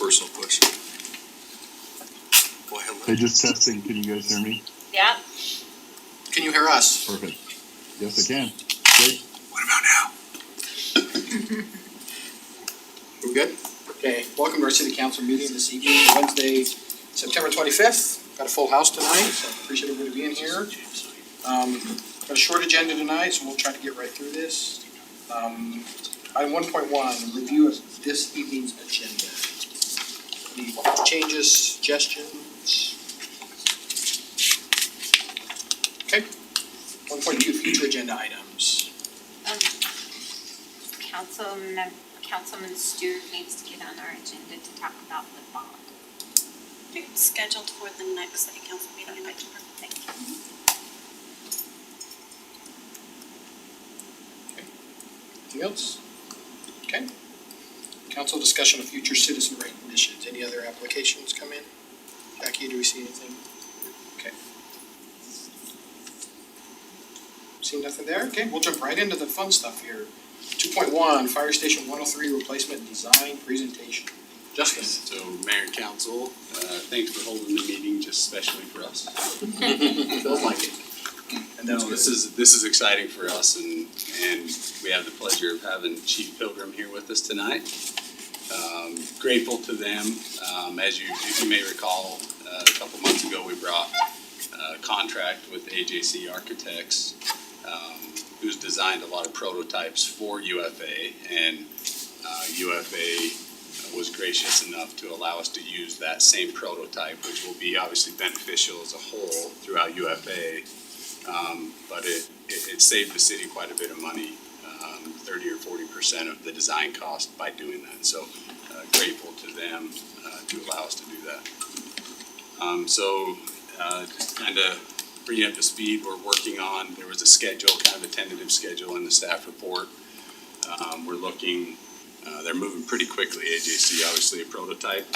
personal question. Go ahead, Hey, just testing. Can you guys hear me? Yeah. Can you hear us? Perfect. Yes, I can. Great. What about now? We good? Okay, welcome to our city council meeting this evening, Wednesday, September 25th. Got a full house tonight, so I appreciate everybody being here. Got a short agenda tonight, so we'll try to get right through this. Item 1.1, review of this evening's agenda. Any changes, suggestions? Okay. 1.2, future agenda items. Councilman Stewart needs to get on our agenda to talk about the bond. It's scheduled for the next city council meeting in October. Thank you. Anything else? Okay. Council discussion of future citizen recognitions. Any other applications come in? Jackie, do we see anything? Okay. See nothing there? Okay, we'll jump right into the fun stuff here. 2.1, Fire Station 103 Replacement Design Presentation. Justin. So, Mayor and Council, thanks for holding the meeting just especially for us. Feels like it. And that's This is exciting for us, and we have the pleasure of having Chief Pilgrim here with us tonight. Grateful to them. As you may recall, a couple months ago we brought a contract with AJC Architects, who's designed a lot of prototypes for UFA, and UFA was gracious enough to allow us to use that same prototype, which will be obviously beneficial as a whole throughout UFA. But it saved the city quite a bit of money, 30 or 40% of the design cost by doing that. So grateful to them to allow us to do that. Just kind of bring you up to speed, we're working on, there was a schedule, kind of a tentative schedule in the staff report. We're looking, they're moving pretty quickly, AJC, obviously a prototype.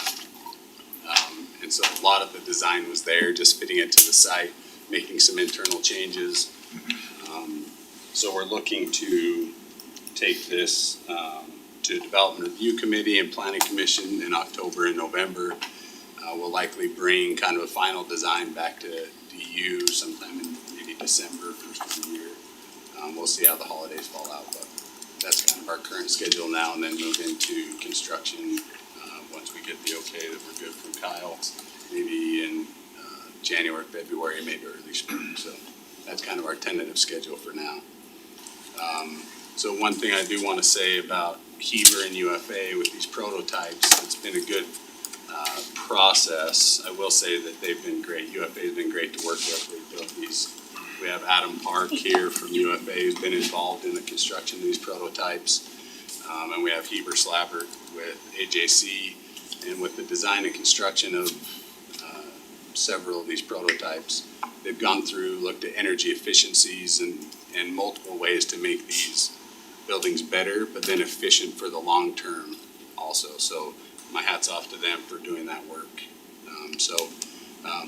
And so a lot of the design was there, just fitting it to the site, making some internal changes. So we're looking to take this to Development Review Committee and Planning Commission in October and November. We'll likely bring kind of a final design back to DU sometime in maybe December, first of the year. We'll see how the holidays fall out, but that's kind of our current schedule now, and then move into construction once we get the okay that we're good from Kyle, maybe in January, February, maybe early spring. So that's kind of our tentative schedule for now. So one thing I do want to say about Heber and UFA with these prototypes, it's been a good process. I will say that they've been great. UFA has been great to work with. We've built these. We have Adam Park here from UFA who's been involved in the construction of these prototypes. And we have Heber Slabbert with AJC, and with the design and construction of several of these prototypes. They've gone through, looked at energy efficiencies and multiple ways to make these buildings better, but then efficient for the long term also. So my hat's off to them for doing that work.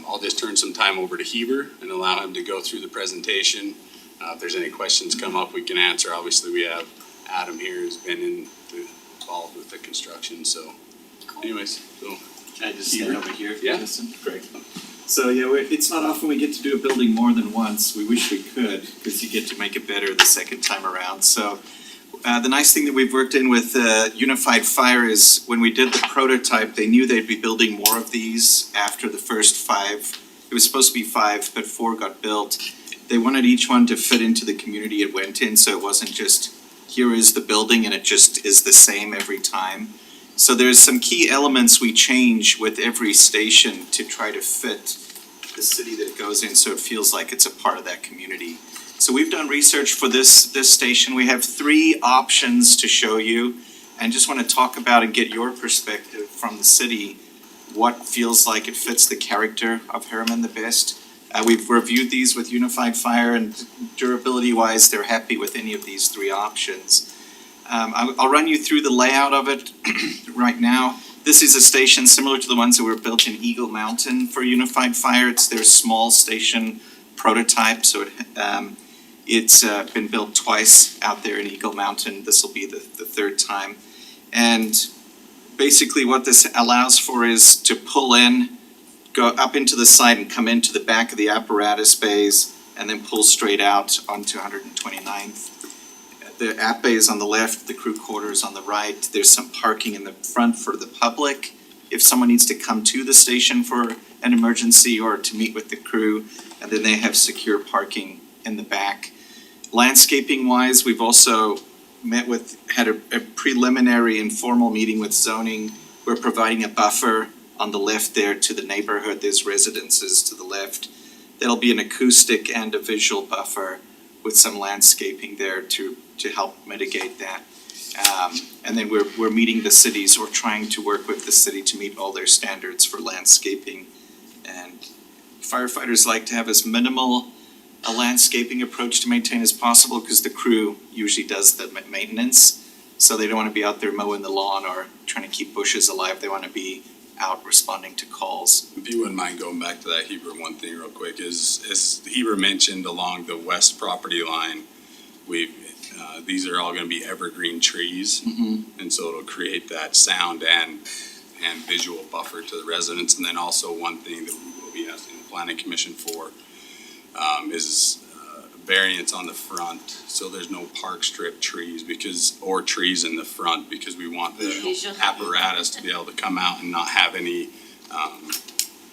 I'll just turn some time over to Heber and allow him to go through the presentation. If there's any questions come up, we can answer. Obviously, we have Adam here who's been involved with the construction. So anyways, so I just stand over here. Yeah. Listen, great. So yeah, it's not often we get to do a building more than once. We wish we could, because you get to make it better the second time around. So the nice thing that we've worked in with Unified Fire is when we did the prototype, they knew they'd be building more of these after the first 5. It was supposed to be 5, but 4 got built. They wanted each one to fit into the community it went in, so it wasn't just, here is the building and it just is the same every time. So there's some key elements we change with every station to try to fit the city that it goes in so it feels like it's a part of that community. So we've done research for this station. We have 3 options to show you, and just want to talk about and get your perspective from the city, what feels like it fits the character of Herriman the best. We've reviewed these with Unified Fire, and durability-wise, they're happy with any of these 3 options. I'll run you through the layout of it right now. This is a station similar to the ones that were built in Eagle Mountain for Unified Fire. It's their small station prototype, so it's been built twice out there in Eagle Mountain. This will be the 3rd time. And basically what this allows for is to pull in, go up into the site and come into the back of the apparatus bays and then pull straight out onto 129th. The app bay is on the left, the crew quarters on the right. There's some parking in the front for the public if someone needs to come to the station for an emergency or to meet with the crew. And then they have secure parking in the back. Landscaping wise, we've also had a preliminary informal meeting with zoning. We're providing a buffer on the left there to the neighborhood. There's residences to the left. There'll be an acoustic and a visual buffer with some landscaping there to help mitigate that. And then we're meeting the cities, or trying to work with the city to meet all their standards for landscaping. And firefighters like to have as minimal a landscaping approach to maintain as possible, because the crew usually does the maintenance. So they don't want to be out there mowing the lawn or trying to keep bushes alive. They want to be out responding to calls. If you wouldn't mind going back to that Heber one thing real quick, as Heber mentioned, along the west property line, these are all gonna be evergreen trees. And so it'll create that sound and visual buffer to the residents. And then also one thing that we will be asking the planning commission for is variance on the front, so there's no park strip trees or trees in the front, because we want the apparatus to be able to come out and not have any,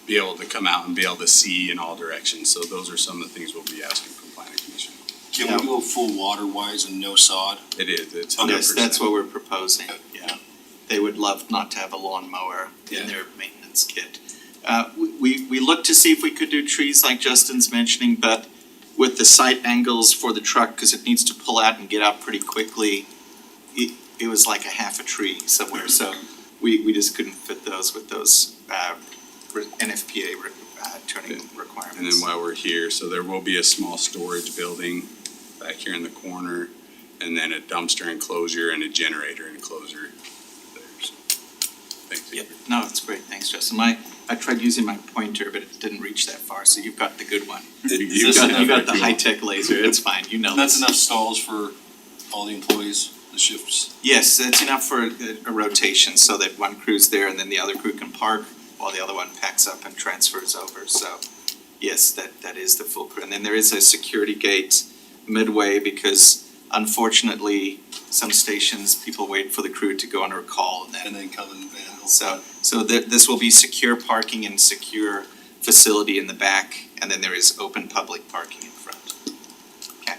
be able to come out and be able to see in all directions. So those are some of the things we'll be asking from planning commission. Can we go full water wise and no sod? It is, it's Yes, 100%. that's what we're proposing, yeah. They would love not to have a lawnmower in their maintenance kit. We looked to see if we could do trees like Justin's mentioning, but with the site angles for the truck, because it needs to pull out and get out pretty quickly, it was like a half a tree somewhere, so we just couldn't fit those with those NFPA turning requirements. And then while we're here, so there will be a small storage building back here in the corner, and then a dumpster enclosure and a generator enclosure there, so. Thanks. Yep, no, it's great, thanks Justin. I tried using my pointer, but it didn't reach that far, so you've got the good one. You got the high-tech laser, it's fine, you know. And that's this. enough stalls for all the employees, the shifts? Yes, it's enough for a rotation, so that one crew's there and then the other crew can park while the other one packs up and transfers over, so yes, that is the full crew. And then there is a security gate midway, because unfortunately, some stations, people wait for the crew to go on a call and then come and vandal. So this will be secure parking and secure facility in the back, and then there is open public parking in front. Okay.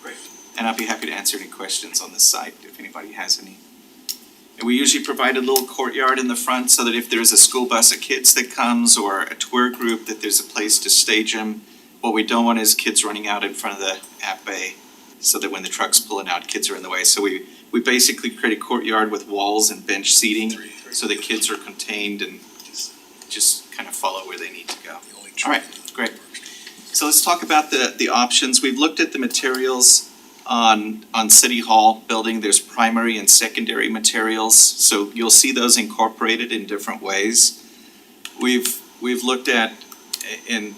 Great. And I'll be happy to answer any questions on the site if anybody has any. And we usually provide a little courtyard in the front so that if there's a school bus of kids that comes or a tour group, that there's a place to stage them. What we don't want is kids running out in front of the app bay, so that when the truck's pulling out, kids are in the way. So we basically create a courtyard with walls and bench seating, so the kids are contained and just kind of follow where they need to go. All right, great. So let's talk about the options. We've looked at the materials on City Hall building. There's primary and secondary materials, so you'll see those incorporated in different ways. We've looked at in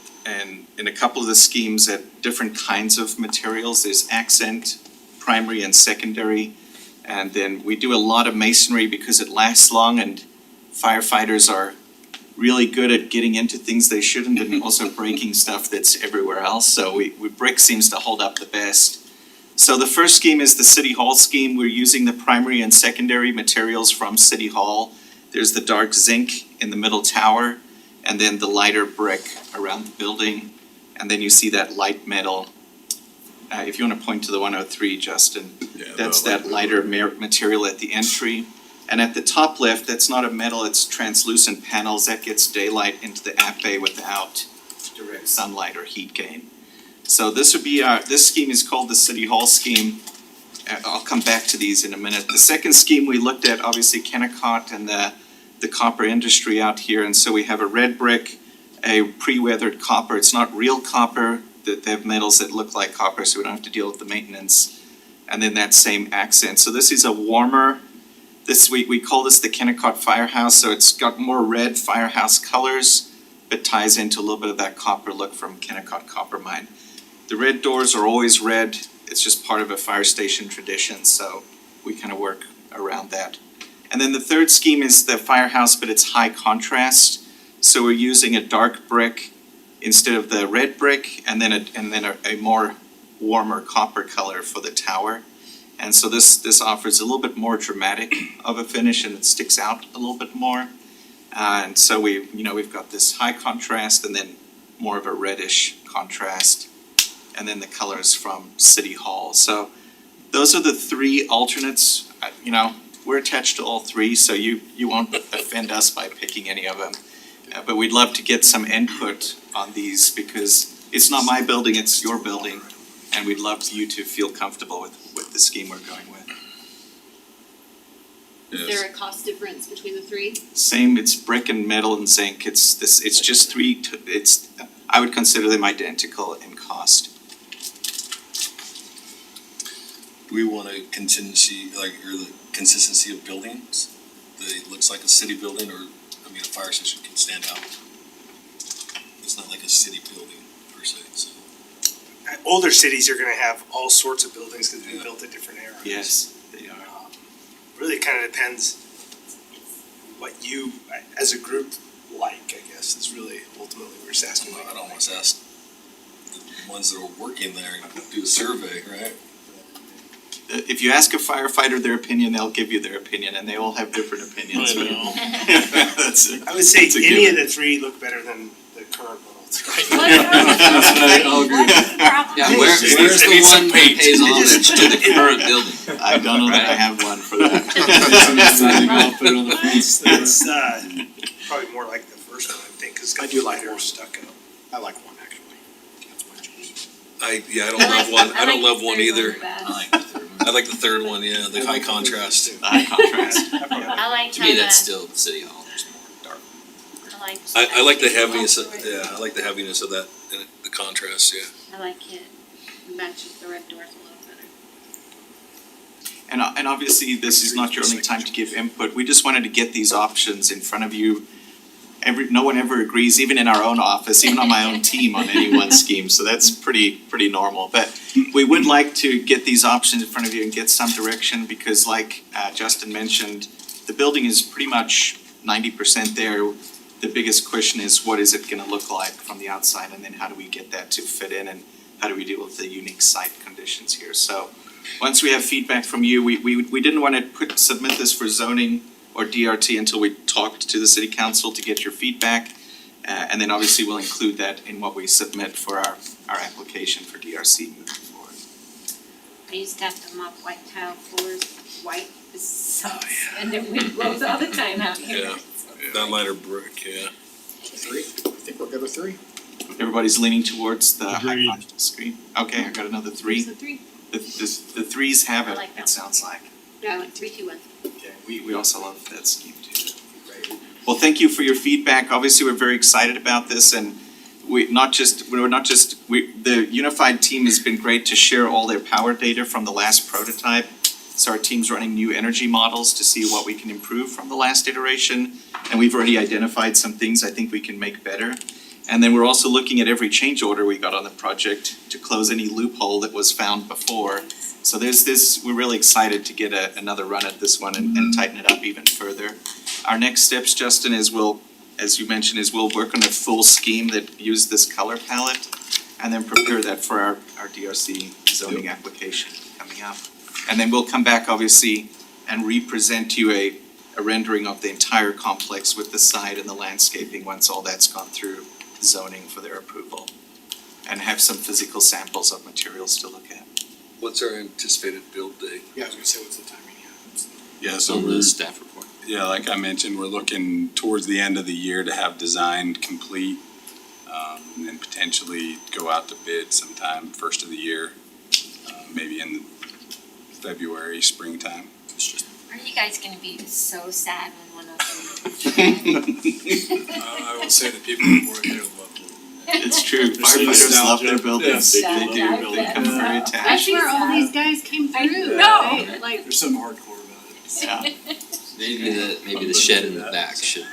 a couple of the schemes at different kinds of materials. There's accent, primary and secondary, and then we do a lot of masonry because it lasts long, and firefighters are really good at getting into things they shouldn't and also breaking stuff that's everywhere else. So brick seems to hold up the best. So the first scheme is the City Hall scheme. We're using the primary and secondary materials from City Hall. There's the dark zinc in the middle tower, and then the lighter brick around the building. And then you see that light metal. If you want to point to the 103, Justin, that's that lighter material at the entry. And at the top left, that's not a metal, it's translucent panels. That gets daylight into the app bay without direct sunlight or heat gain. So this would be this scheme is called the City Hall scheme. I'll come back to these in a minute. The second scheme we looked at, obviously Kennecott and the copper industry out here. And so we have a red brick, a pre-weathered copper. It's not real copper. They have metals that look like copper, so we don't have to deal with the maintenance. And then that same accent. So this is a warmer, we call this the Kennecott Firehouse. So it's got more red firehouse colors, but ties into a little bit of that copper look from Kennecott Copper Mine. The red doors are always red. It's just part of a fire station tradition, so we kind of work around that. And then the third scheme is the firehouse, but it's high contrast. So we're using a dark brick instead of the red brick, and then a more warmer copper color for the tower. And so this offers a little bit more dramatic of a finish, and it sticks out a little bit more. And so we've got this high contrast and then more of a reddish contrast, and then the colors from City Hall. So those are the three alternates. We're attached to all three, so you won't offend us by picking any of them. But we'd love to get some input on these because it's not my building, it's your building. And we'd love you to feel comfortable with the scheme we're going with. Is there a cost difference between the three? Same, it's brick and metal and zinc. It's just I would consider them identical in cost. Do we want a contingency, or the consistency of buildings? That it looks like a city building, or, a fire station can stand out. It's not like a city building per se, so. Older cities are gonna have all sorts of buildings because we built at different eras. Yes, they are. Really kind of depends what you, as a group, like, I guess, is really ultimately what we're just asking. I'd almost ask the ones that are working there, do a survey, right? If you ask a firefighter their opinion, they'll give you their opinion, and they all have different opinions. I know. That's it. I would say That's a any of given. the three look better than the current one. I'll agree. Yeah, where's the one that pays homage to the current building? I don't know that I have one for that. I'll put it on the fence. It's probably more like the first one, I think, because it's got lighter stucco. I like one, actually. That's my choice. I don't love one, I don't love one the either. third best. I like the third one. I like the third one, yeah, the high contrast. High contrast. I like To how me, that's the, still City Hall, there's more dark. I like the heaviness, I like the heaviness of that, and the contrast, yeah. I like it matches the red doors a little better. And obviously, this is not your only time to give input. We just wanted to get these options in front of you. No one ever agrees, even in our own office, even on my own team, on any one scheme, so that's pretty normal. But we would like to get these options in front of you and get some direction, because like Justin mentioned, the building is pretty much 90% there. The biggest question is, what is it gonna look like from the outside, and then how do we get that to fit in, and how do we deal with the unique site conditions here? So once we have feedback from you, we didn't wanna submit this for zoning or DRT until we talked to the city council to get your feedback. And then obviously we'll include that in what we submit for our application for DRC moving forward. I used to have to mop white tile floors, white sucks, and then wind blows all the time out here. Yeah. That lighter brick, yeah. Three, I think we're good with three. Everybody's leaning towards the high Agreed. contrast screen. Okay, I got another three. Where's the three? The threes have I it, like that it sounds like. Yeah, I like 3, 2, 1. Okay, we also love that scheme too. Well, thank you for your feedback. Obviously, we're very excited about this, and the unified team has been great to share all their power data from the last prototype. So our team's running new energy models to see what we can improve from the last iteration, and we've already identified some things I think we can make better. And then we're also looking at every change order we got on the project to close any loophole that was found before. So we're really excited to get another run at this one and tighten it up even further. Our next steps, Justin, as you mentioned, we'll work on a full scheme that uses this color palette, and then prepare that for our DRC zoning application coming up. And then we'll come back, obviously, and re-present you a rendering of the entire complex with the site and the landscaping once all that's gone through zoning for their approval. And have some physical samples of materials to look at. What's our anticipated build date? Yeah, I was gonna say, what's the timing? Yeah, so On we're, the staff report. yeah, like I mentioned, we're looking towards the end of the year to have design complete. And then potentially go out to bid sometime first of the year, maybe in February, springtime. Are you guys gonna be so sad when one of them? I will say that people who work here love it. It's true, There's some firefighters love nostalgia. their buildings, Yeah. they do, they come very That's attached, where all these guys came I through, know. right? Like, There's some hardcore about it. yeah. Maybe the shed in the back should.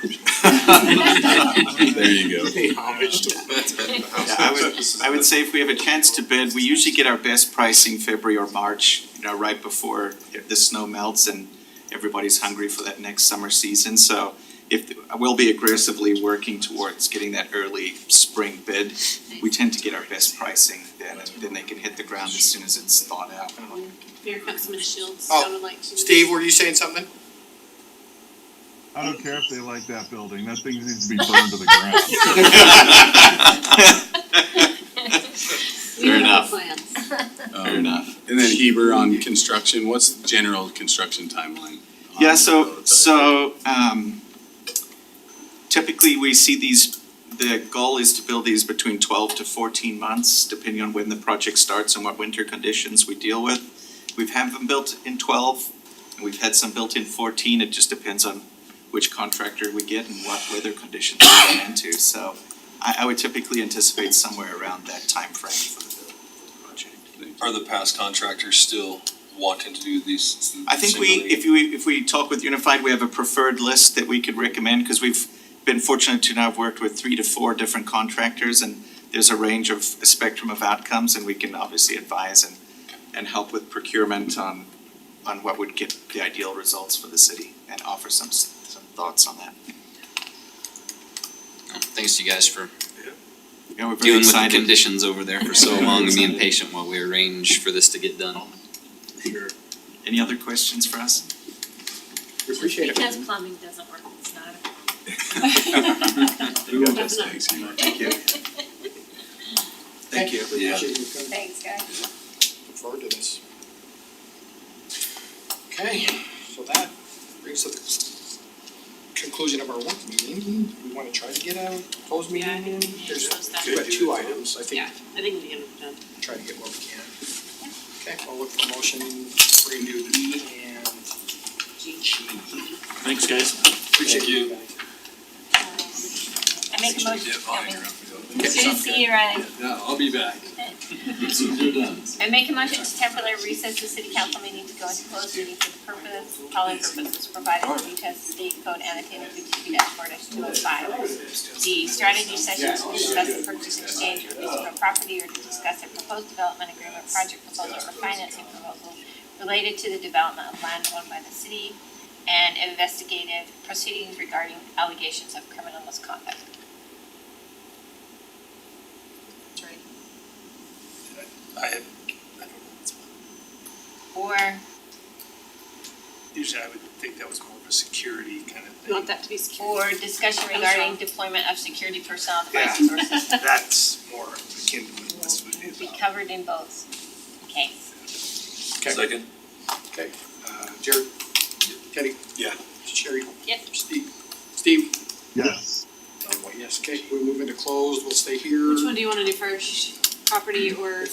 There you go. Pay homage to Yeah, I would say if we have a chance to bid, we usually get our best pricing February or March, right before the snow melts and everybody's hungry for that next summer season, so we'll be aggressively working towards getting that early spring bid. We tend to get our best pricing then, and then they can hit the ground as soon as it's thawed out. Here comes some of the shields, Oh, sounded like. Steve, were you saying something? I don't care if they like that building, that thing needs to be burned to the ground. We Fair have enough. plans. Fair enough. And then Heber on construction, what's the general construction timeline? on Yeah, the prototype? Typically we see these, the goal is to build these between 12 to 14 months, depending on when the project starts and what winter conditions we deal with. We've had them built in 12, and we've had some built in 14, it just depends on which contractor we get and what weather conditions we run into, so I would typically anticipate somewhere around that time frame for the project. Are the past contractors still wanting to do these? I think if we talk with Unified, we have a preferred list that we could recommend, because we've been fortunate to now have worked with 3 to 4 different contractors, and there's a range of, a spectrum of outcomes, and we can obviously advise and help with procurement on what would get the ideal results for the city, and offer some thoughts on that. Thanks to you guys for Yeah, we're very dealing with the excited. conditions over there for so long and being patient while we arrange for this to get done. Sure. Any other questions for us? We appreciate it. Because plumbing doesn't work, it's not a. Thank you. Thank you. We appreciate you coming. Thanks, guys. Look forward to this. Okay, so that brings us to the conclusion of our work meeting. We wanna try to get a closed meeting in. There's, we have 2 items, I think, Yeah, I think we can get it done. try to get what we can. Okay, I'll look for a motion for a new E and G. Thanks, guys. Appreciate you. I make a motion, Okay, good to see you, Riley. Yeah, I'll be back. You're done. I make a motion to temporarily recess the city council meeting to go into closed meeting for the following purposes provided in Utah State Code annotated 52-4-205. D, strategy sessions to discuss the purchase, exchange, or lease of a property, or to discuss a proposed development agreement, project proposal, or financing proposal related to the development of land owned by the city, and investigative proceedings regarding allegations of criminal misconduct. I don't know, it's fine. Or, Usually I would think that was more of a security kind of You thing. want that to be secure? or discussion regarding deployment of security personnel Yeah. devices or systems. That's more akin to what this would be Be about. covered in both. Okay. Okay, Second? okay, Jared, Teddy, Yeah. Sherry, Yep. Steve, Yes. yes, okay, we move into closed, we'll stay here. Which one do you wanna do first? Property or